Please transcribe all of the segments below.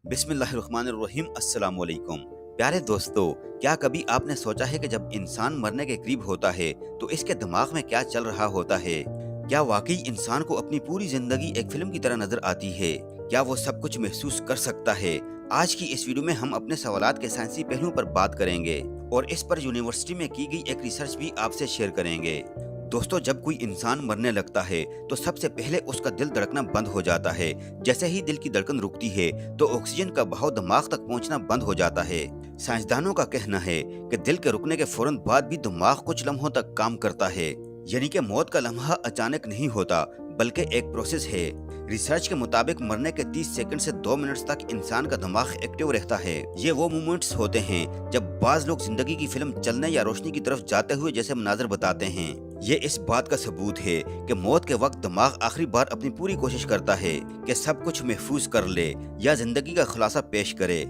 बिस्मिल्लाहिर्रहमानिर्रहीम। अस्सलाम वालेकुम। प्यारे दोस्तों, क्या कभी आपने सोचा है कि जब इंसान मरने के करीब होता है तो इसके दिमाग में क्या चल रहा होता है? क्या वाकई इंसान को अपनी पूरी जिंदगी एक फिल्म की तरह नजर आती है? क्या वो सब कुछ महसूस कर सकता है? आज की इस वीडियो में हम अपने सवालात के साइंसी पहलुओं पर बात करेंगे और इस पर यूनिवर्सिटी में की गई एक रिसर्च भी आपसे शेयर करेंगे। दोस्तों, जब कोई इंसान मरने लगता है तो सबसे पहले उसका दिल धड़कना बंद हो जाता है। जैसे ही दिल की धड़कन रुकती है तो ऑक्सीजन का बहाव दिमाग तक पहुंचना बंद हो जाता है। साइंसदानों का कहना है कि दिल के रुकने के फौरन बाद भी दिमाग कुछ लम्हों तक काम करता है, यानी कि मौत का लम्हा अचानक नहीं होता बल्कि एक प्रोसेस है। रिसर्च के मुताबिक मरने के 30 सेकंड से 2 मिनट तक इंसान का दिमाग एक्टिव रहता है। ये वो मोमेंट्स होते हैं जब बाज लोग जिंदगी की फिल्म चलने या रोशनी की तरफ जाते हुए जैसे मनाजर बताते हैं। ये इस बात का सबूत है कि मौत के वक्त दिमाग आखिरी बार अपनी पूरी कोशिश करता है कि सब कुछ महफूज कर ले या जिंदगी का खुलासा पेश करे।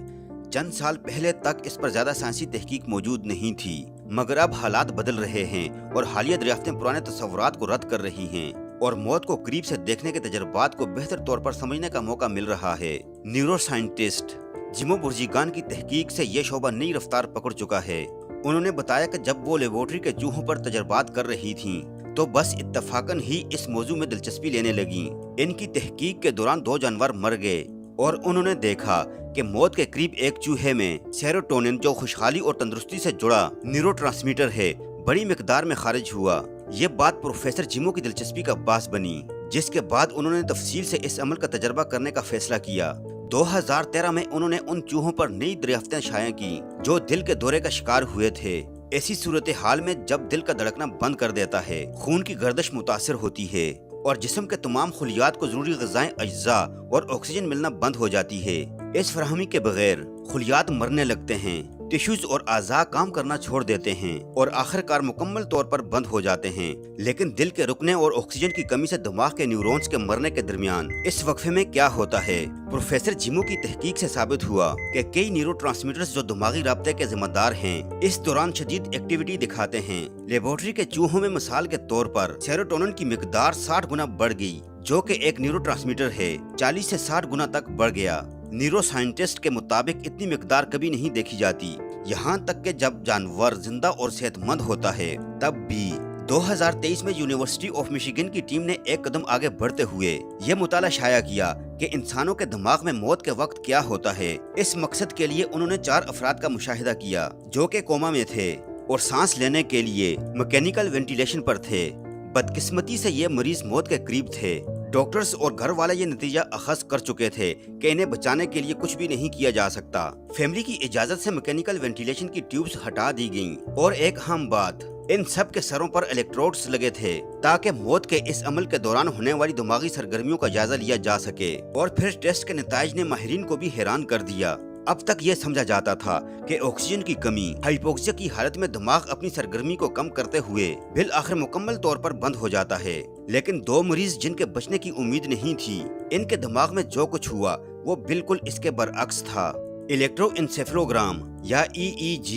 चंद साल पहले तक इस पर ज्यादा साइंसी तहकीक मौजूद नहीं थी, मगर अब हालात बदल रहे हैं और हालिया दरियाफ्तें पुराने तस्वुरात को रद्द कर रही हैं और मौत को करीब से देखने के तजर्बात को बेहतर तौर पर समझने का मौका मिल रहा है। न्यूरो साइंटिस्ट जिमो बुर्जिगान की तहकीक से ये शोबा नई रफ्तार पकड़ चुका है। उन्होंने बताया कि जब वो लेबोरेटरी के चूहों पर तजर्बात कर रही थीं, तो बस इत्तफाकन ही इस मौजू में दिलचस्पी लेने लगी। इनकी तहकीक के दौरान 2 जानवर मर गए और उन्होंने देखा कि मौत के करीब एक चूहे में सेरोटोनिन, जो खुशहाली और तंदुरुस्ती से जुड़ा न्यूरोट्रांसमीटर है, बड़ी मिकदार में खारिज हुआ। ये बात प्रोफेसर जिमो की दिलचस्पी का बास बनी, जिसके बाद उन्होंने तफसील से इस अमल का तजर्बा करने का फैसला किया। 2013 में उन्होंने उन चूहों पर नई दरियाफ्तें शाया की जो दिल के दौरे का शिकार हुए थे। ऐसी सूरत हाल में जब दिल का धड़कना बंद कर देता है, खून की गर्दिश मुतासिर होती है और जिस्म के तमाम खुलियात को जरूरी ग़िज़ाएं, अज्जा और ऑक्सीजन मिलना बंद हो जाती है। इस फराहमी के बगैर खुलियात मरने लगते हैं, टिश्यूज और आज़ा काम करना छोड़ देते हैं और आखिरकार मुकम्मल तौर पर बंद हो जाते हैं। लेकिन दिल के रुकने और ऑक्सीजन की कमी से दिमाग के न्यूरॉन्स के मरने के दरमियान इस वक्फे में क्या होता है? प्रोफेसर जिमो की तहकीक से साबित हुआ कि कई न्यूरोट्रांसमीटर्स जो दिमागी राब्ते के जिम्मेदार हैं, इस दौरान शदीद एक्टिविटी दिखाते हैं। लेबोरेटरी के चूहों में मिसाल के तौर पर सेरोटोनिन की मिकदार 60 गुना बढ़ गई, जो कि एक न्यूरोट्रांसमीटर है। 40 से 60 गुना तक बढ़ गया। न्यूरो साइंटिस्ट के मुताबिक इतनी मिकदार कभी नहीं देखी जाती, यहाँ तक कि जब जानवर जिंदा और सेहतमंद होता है तब भी। 2023 में यूनिवर्सिटी ऑफ मिशिगन की टीम ने एक कदम आगे बढ़ते हुए ये मुताला शाया किया कि इंसानों के दिमाग में मौत के वक्त क्या होता है। इस मकसद के लिए उन्होंने 4 अफराद का मुशाहिदा किया जो कि कोमा में थे और सांस लेने के लिए मैकेनिकल वेंटिलेशन पर थे। बदकिस्मती से ये मरीज मौत के करीब थे। डॉक्टर्स और घर वाले ये नतीजा अखज़ कर चुके थे कि इन्हें बचाने के लिए कुछ भी नहीं किया जा सकता। फैमिली की इजाजत से मैकेनिकल वेंटिलेशन की ट्यूब्स हटा दी गईं और एक अहम बात, इन सब के सरों पर इलेक्ट्रोड्स लगे थे ताकि मौत के इस अमल के दौरान होने वाली दिमागी सरगर्मियों का जायजा लिया जा सके। और फिर टेस्ट के नतीजे ने माहिरीन को भी हैरान कर दिया। अब तक ये समझा जाता था कि ऑक्सीजन की कमी, हाइपोक्सिया की हालत में दिमाग अपनी सरगर्मी को कम करते हुए बिल आखिर मुकम्मल तौर पर बंद हो जाता है। लेकिन 2 मरीज जिनके बचने की उम्मीद नहीं थी, इनके दिमाग में जो कुछ हुआ वो बिल्कुल इसके बरअक्स था। इलेक्ट्रोएन्सेफेलोग्राम या EEG,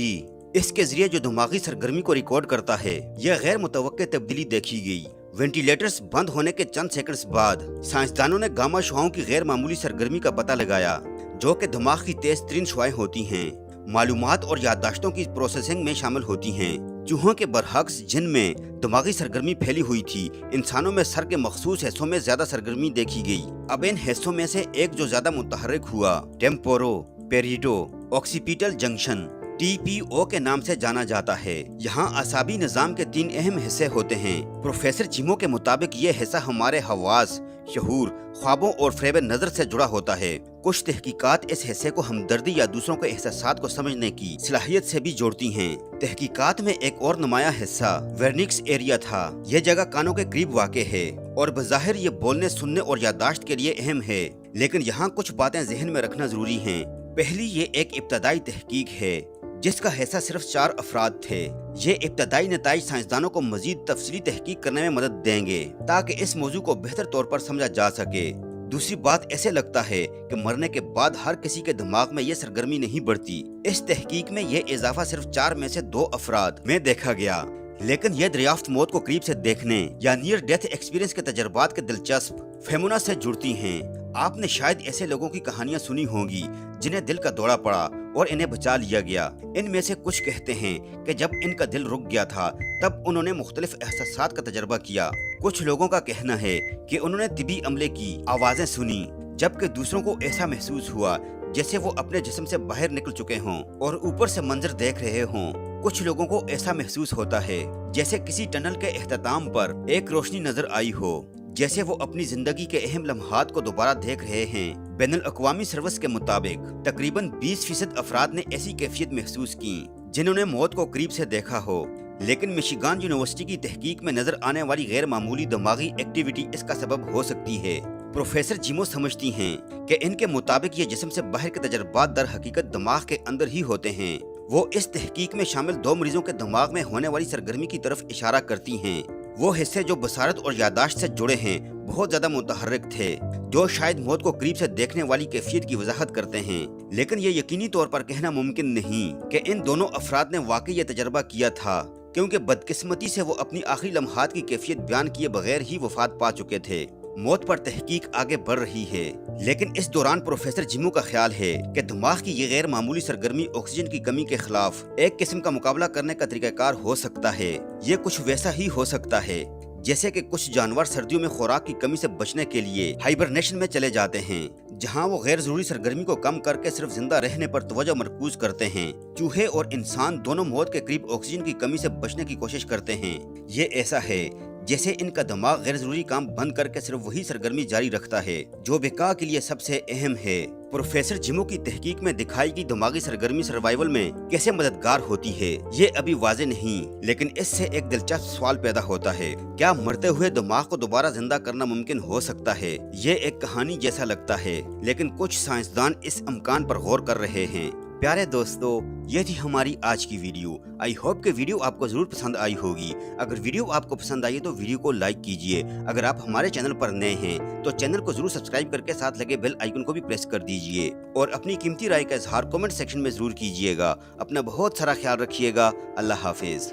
इसके जरिए जो दिमागी सरगर्मी को रिकॉर्ड करता है, यह गैर मुतवक्के तब्दीली देखी गई। वेंटिलेटर्स बंद होने के चंद सेकंड्स बाद साइंसदानों ने गामा शुआओं की गैर मामूली सरगर्मी का पता लगाया, जो कि दिमाग की तेज तरीन शुआएं होती हैं, मालूमात और याददाश्तों की प्रोसेसिंग में शामिल होती हैं। चूहों के बरहक्स जिनमें दिमागी सरगर्मी फैली हुई थी, इंसानों में सर के मखसूस हिस्सों में ज्यादा सरगर्मी देखी गई। अब इन हिस्सों में से एक जो ज्यादा मुतहर्रिक हुआ, temporo Pareto occipital junction TPO के नाम से जाना जाता है। यहाँ आसाबी निजाम के 3 अहम हिस्से होते हैं। प्रोफेसर जिमो के मुताबिक ये हिस्सा हमारे हवास, शहूर, ख्वाबों और फ़रेब नज़र से जुड़ा होता है। कुछ तहकीकात इस हिस्से को हमदर्दी या दूसरों के एहसासात को समझने की सलाहियत से भी जोड़ती हैं। तहकीकात में एक और नुमाया हिस्सा वर्निक्स एरिया था। यह जगह कानों के करीब वाक़े है और बज़ाहिर ये बोलने, सुनने और याददाश्त के लिए अहम है। लेकिन यहाँ कुछ बातें जहन में रखना जरूरी हैं। पहली, ये एक इब्तदाई तहकीक है जिसका हिस्सा सिर्फ 4 अफराद थे। ये इब्तदाई नताइज साइंसदानों को मजीद तफसीली तहकीक करने में मदद देंगे ताकि इस मौजू को बेहतर तौर पर समझा जा सके। दूसरी बात, ऐसे लगता है कि मरने के बाद हर किसी के दिमाग में ये सरगर्मी नहीं बढ़ती। इस तहकीक में ये इजाफा सिर्फ 4 में से 2 अफराद में देखा गया। लेकिन यह दरियाफ्त मौत को करीब से देखने या नियर डेथ एक्सपीरियंस के तजर्बात के दिलचस्प फेमुना से जुड़ती हैं। आपने शायद ऐसे लोगों की कहानियां सुनी होंगी जिन्हें दिल का दौरा पड़ा और इन्हें बचा लिया गया। इनमें से कुछ कहते हैं कि जब इनका दिल रुक गया था तब उन्होंने मुख्तलिफ एहसासात का तजर्बा किया। कुछ लोगों का कहना है कि उन्होंने तिबी अमले की आवाजें सुनी, जबकि दूसरों को ऐसा महसूस हुआ जैसे वो अपने जिस्म से बाहर निकल चुके हों और ऊपर से मंजर देख रहे हों। कुछ लोगों को ऐसा महसूस होता है जैसे किसी टनल के इख्तिताम पर एक रोशनी नजर आई हो, जैसे वो अपनी जिंदगी के अहम लम्हात को दोबारा देख रहे हैं। बैनुल अक़वामी सर्विस के मुताबिक तकरीबन 20% अफराद ने ऐसी कैफियत महसूस की जिन्होंने मौत को करीब से देखा हो, लेकिन मिशिगान यूनिवर्सिटी की तहकीक में नजर आने वाली गैर मामूली दिमागी एक्टिविटी इसका सबब हो सकती है। प्रोफेसर जिमो समझती हैं कि इनके मुताबिक ये जिस्म से बाहर के तजर्बात दर हकीकत दिमाग के अंदर ही होते हैं। वो इस तहकीक में शामिल 2 मरीजों के दिमाग में होने वाली सरगर्मी की तरफ इशारा करती हैं। वो हिस्से जो बसारत और यादाश्त से जुड़े हैं बहुत ज्यादा मुतहर्रिक थे, जो शायद मौत को करीब से देखने वाली कैफियत की वजाहत करते हैं। लेकिन ये यकीनी तौर पर कहना मुमकिन नहीं कि इन दोनों अफराद ने वाकई ये तजर्बा किया था, क्योंकि बदकिस्मती से वो अपनी आखिरी लम्हात की कैफियत बयान किए बगैर ही वफात पा चुके थे। मौत पर तहकीक आगे बढ़ रही है, लेकिन इस दौरान प्रोफेसर जिमो का ख्याल है कि दिमाग की ये गैर मामूली सरगर्मी ऑक्सीजन की कमी के खिलाफ एक किस्म का मुकाबला करने का तरीकाकार हो सकता है। ये कुछ वैसा ही हो सकता है जैसे कि कुछ जानवर सर्दियों में खुराक की कमी से बचने के लिए हाइबरनेशन में चले जाते हैं, जहां वो गैर जरूरी सरगर्मी को कम करके सिर्फ जिंदा रहने पर तवज्जो मरकूज करते हैं। चूहे और इंसान दोनों मौत के करीब ऑक्सीजन की कमी से बचने की कोशिश करते हैं। ये ऐसा है जैसे इनका दिमाग गैर जरूरी काम बंद करके सिर्फ वही सरगर्मी जारी रखता है जो बेका के लिए सबसे अहम है। प्रोफेसर जिमो की तहकीक में दिखाई गई दिमागी सरगर्मी सर्वाइवल में कैसे मददगार होती है ये अभी वाजे नहीं, लेकिन इससे एक दिलचस्प सवाल पैदा होता है, क्या मरते हुए दिमाग को दोबारा जिंदा करना मुमकिन हो सकता है? ये एक कहानी जैसा लगता है, लेकिन कुछ साइंसदान इस इम्कान पर गौर कर रहे हैं। प्यारे दोस्तों, ये थी हमारी आज की वीडियो। आई होप कि वीडियो आपको जरूर पसंद आई होगी। अगर वीडियो आपको पसंद आई तो वीडियो को लाइक कीजिए। अगर आप हमारे चैनल पर नए हैं तो चैनल को जरूर सब्सक्राइब करके साथ लगे बेल आइकन को भी प्रेस कर दीजिए और अपनी कीमती राय का इजहार कमेंट सेक्शन में जरूर कीजिएगा। अपना बहुत सारा ख्याल रखिएगा। अल्लाह हाफिज।